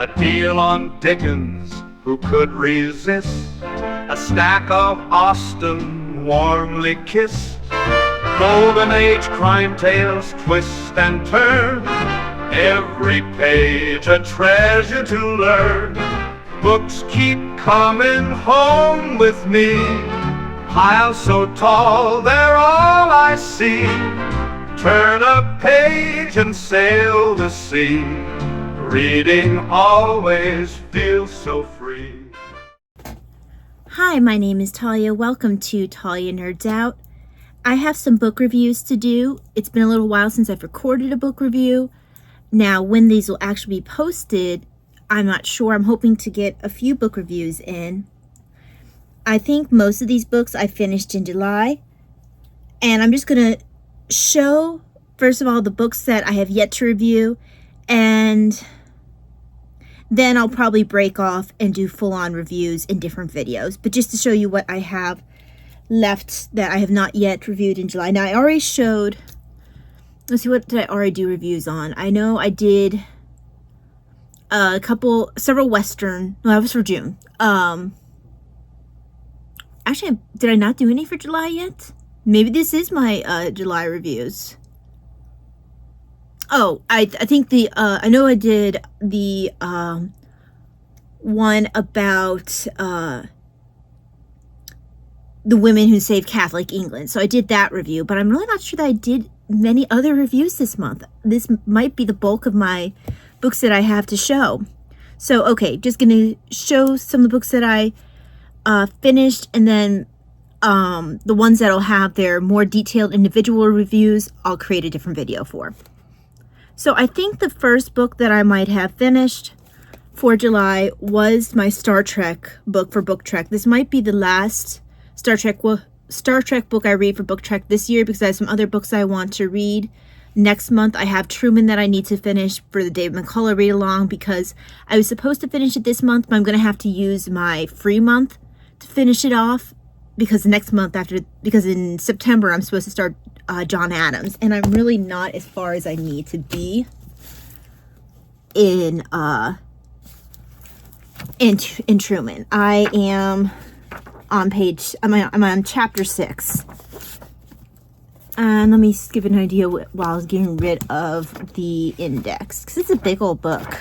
A deal on Dickens, who could resist? A stack of Austen, warmly kissed. Golden Age crime tales twist and turn, every page a treasure to learn. Books keep coming home with me, piles so tall they're all I see. Turn a page and sail the sea, reading always feels so free. Hi, my name is Talia. Welcome to Talia Nerds Out. I have some book reviews to do. It's been a little while since I've recorded a book review. Now, when these will actually be posted, I'm not sure. I'm hoping to get a few book reviews in. I think most of these books I finished in July. And I'm just going to show, first of all, the books that I have yet to review. And then I'll probably break off and do full-on reviews in different videos. But just to show you what I have left that I have not yet reviewed in July. Now, I already showed, let's see, what did I already do reviews on? I know I did several Western, no, that was for June. Actually, did I not do any for July yet? Maybe this is my July reviews. Oh, I think I know I did the one about the women who saved Catholic England. So I did that review, but I'm really not sure that I did many other reviews this month. This might be the bulk of my books that I have to show. So, okay, just going to show some of the books that I finished, and then the ones that will have their more detailed individual reviews, I'll create a different video for. So I think the first book that I might have finished for July was my Star Trek book for Book Trek. This might be the last Star Trek book I read for Book Trek this year, because I have some other books I want to read. Next month, I have Truman that I need to finish for the David McCullough read-along, because I was supposed to finish it this month, but I'm going to have to use my free month to finish it off, because next month because in September, I'm supposed to start John Adams, and I'm really not as far as I need to be in Truman. I am on I'm on chapter 6. And let me give an idea while I was getting rid of the index, because it's a big old book.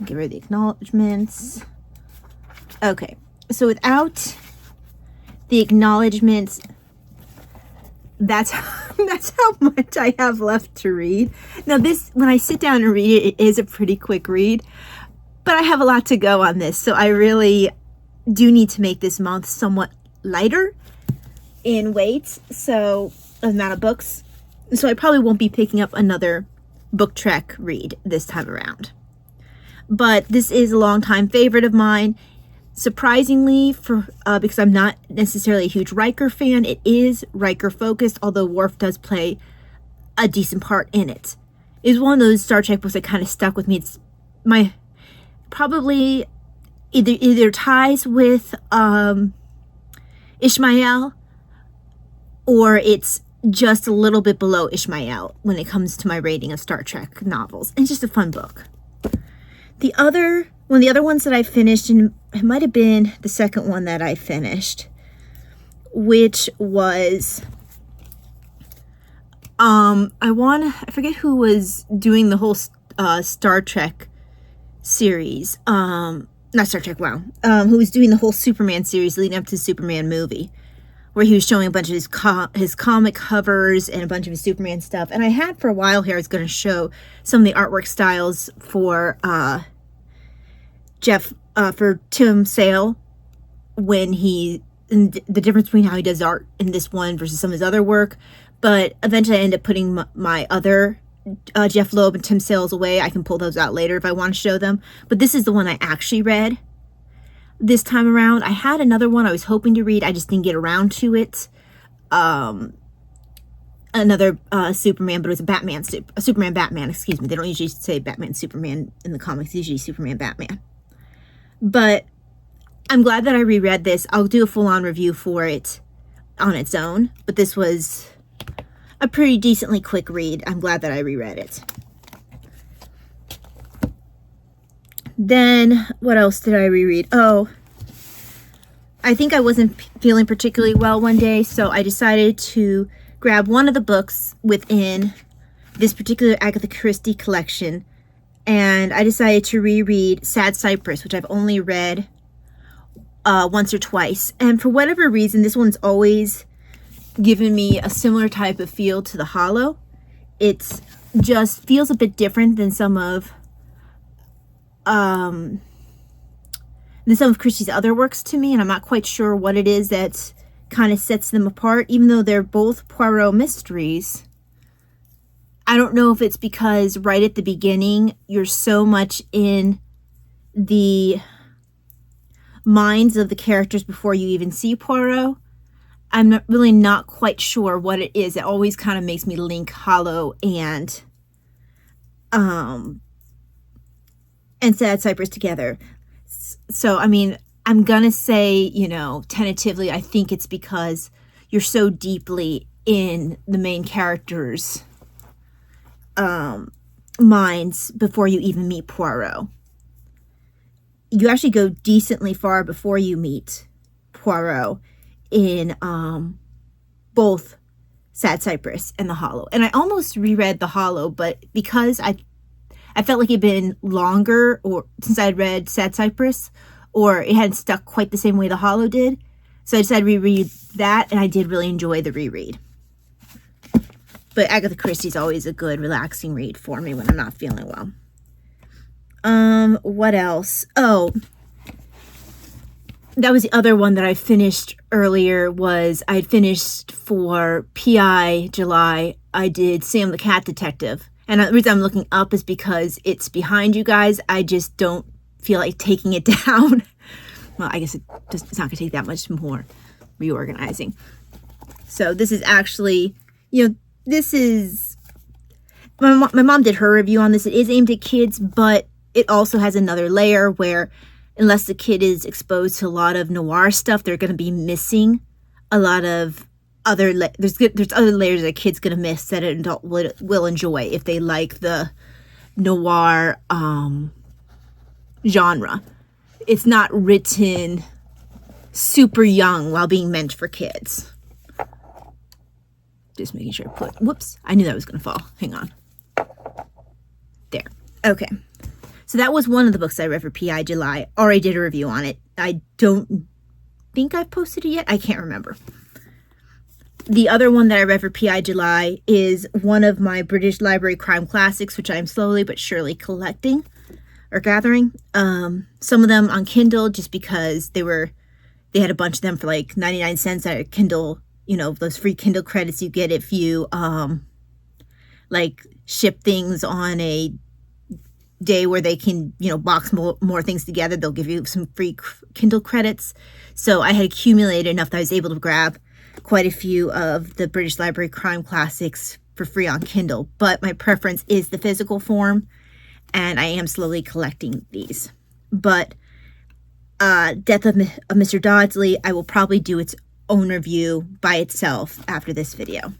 Get rid of the acknowledgements. Okay, so without the acknowledgements, that's how much I have left to read. Now this, when I sit down and read it, it is a pretty quick read, but I have a lot to go on this, so I really do need to make this month somewhat lighter in weight, so amount of books. So I probably won't be picking up another Book Trek read this time around. But this is a longtime favorite of mine. Surprisingly, because I'm not necessarily a huge Riker fan, it is Riker focused, although Worf does play a decent part in it. It's one of those Star Trek books that kind of stuck with me. It's my probably either ties with Ishmael, or it's just a little bit below Ishmael when it comes to my rating of Star Trek novels. It's just a fun book. One of the other ones that I finished, and it might have been the second one that I finished, which was, I forget who was doing the whole Star Trek series, not Star Trek, wow, who was doing the whole Superman series leading up to the Superman movie, where he was showing a bunch of his comic covers and a bunch of his Superman stuff. And I had for a while here, I was going to show some of the artwork styles for for Tim Sale, and the difference between how he does art in this one versus some of his other work. But eventually I ended up putting my other Jeff Loeb and Tim Sales away. I can pull those out later if I want to show them. But this is the one I actually read this time around. I had another one I was hoping to read. I just didn't get around to it. Another Superman, but it was a Superman Batman, excuse me. They don't usually say Batman Superman in the comics. It's usually Superman Batman. But I'm glad that I reread this. I'll do a full-on review for it on its own. But this was a pretty decently quick read. I'm glad that I reread it. Then, what else did I reread? Oh, I think I wasn't feeling particularly well one day, so I decided to grab one of the books within this particular Agatha Christie collection, and I decided to reread Sad Cypress, which I've only read once or twice. And for whatever reason, this one's always given me a similar type of feel to The Hollow. It just feels a bit different than some of Christie's other works to me, and I'm not quite sure what it is that kind of sets them apart, even though they're both Poirot mysteries. I don't know if it's because right at the beginning you're so much in the minds of the characters before you even see Poirot. I'm really not quite sure what it is. It always kind of makes me link Hollow and Sad Cypress together. So, I mean, I'm gonna say, you know, tentatively, I think it's because you're so deeply in the main characters' minds before you even meet Poirot. You actually go decently far before you meet Poirot in both Sad Cypress and The Hollow. And I almost reread The Hollow, but because I felt like it'd been longer or since I'd read Sad Cypress, or it hadn't stuck quite the same way The Hollow did. So I decided to reread that, and I did really enjoy the reread. But Agatha Christie's always a good, relaxing read for me when I'm not feeling well. What else? Oh, that was the other one that I finished earlier. Was I finished for PI July, I did Sam the Cat Detective. And the reason I'm looking up is because it's behind you guys. I just don't feel like taking it down. Well, I guess it's not going to take that much more reorganizing. So this is actually, you know, this is, my mom did her review on this. It is aimed at kids, but it also has another layer where unless the kid is exposed to a lot of noir stuff, they're going to be missing a lot of other, there's other layers that a kid's going to miss that an adult will enjoy if they like the noir genre. It's not written super young while being meant for kids. Just making sure I put, whoops, I knew that was going to fall. Hang on. There. Okay. So that was one of the books I read for PI July. Already did a review on it. I don't think I've posted it yet. I can't remember. The other one that I read for PI July is one of my British Library crime classics, which I'm slowly but surely collecting or gathering. Some of them on Kindle just because they had a bunch of them for like 99 cents at Kindle, you know, those free Kindle credits you get if you like ship things on a day where they can, you know, box more things together. They'll give you some free Kindle credits. So I had accumulated enough that I was able to grab quite a few of the British Library crime classics for free on Kindle. But my preference is the physical form, and I am slowly collecting these. But Death of Mr. Dodsley, I will probably do its own review by itself after this video.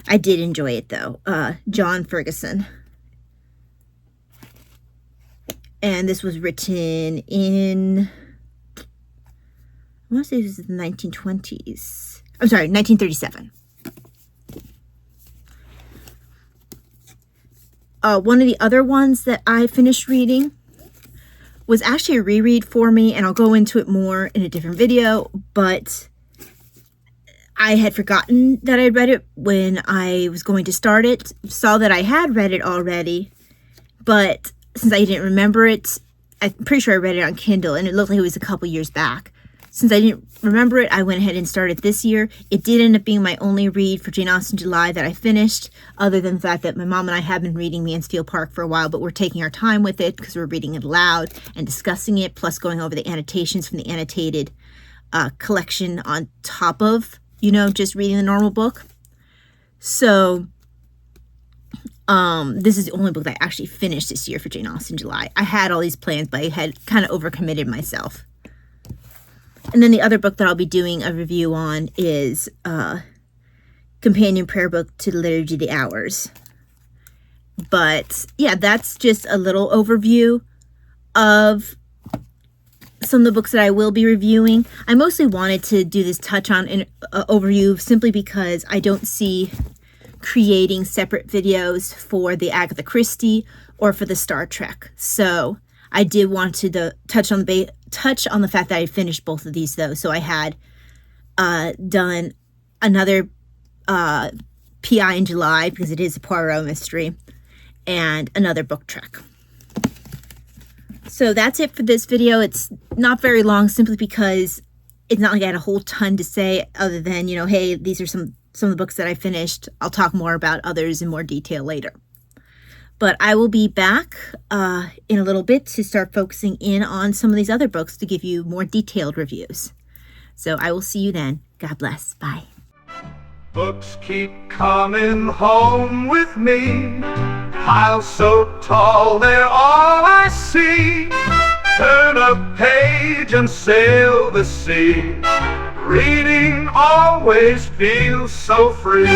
I did enjoy it though. John Ferguson. And this was written in, I want to say this is the 1920s. I'm sorry, 1937. One of the other ones that I finished reading was actually a reread for me, and I'll go into it more in a different video, but I had forgotten that I read it when I was going to start it. Saw that I had read it already, but since I didn't remember it, I'm pretty sure I read it on Kindle, and it looked like it was a couple years back. Since I didn't remember it, I went ahead and started this year. It did end up being my only read for Jane Austen July that I finished, other than the fact that my mom and I have been reading Mansfield Park for a while, but we're taking our time with it because we're reading it aloud and discussing it, plus going over the annotations from the annotated collection on top of, you know, just reading the normal book. So this is the only book that I actually finished this year for Jane Austen July. I had all these plans, but I had kind of overcommitted myself. And then the other book that I'll be doing a review on is Companion Prayer Book to the Liturgy of the Hours. But yeah, that's just a little overview of some of the books that I will be reviewing. I mostly wanted to do this touch on an overview simply because I don't see creating separate videos for the Agatha Christie or for the Star Trek. So I did want to touch on the fact that I finished both of these though. So I had done another PI in July because it is a Poirot mystery, and another book trek. So that's it for this video. It's not very long simply because it's not like I had a whole ton to say other than, hey, these are some of the books that I finished. I'll talk more about others in more detail later. But I will be back in a little bit to start focusing in on some of these other books to give you more detailed reviews. So I will see you then. God bless. Bye. Books keep coming home with me, piles so tall they're all I see. Turn a page and sail the sea. Reading always feels so free.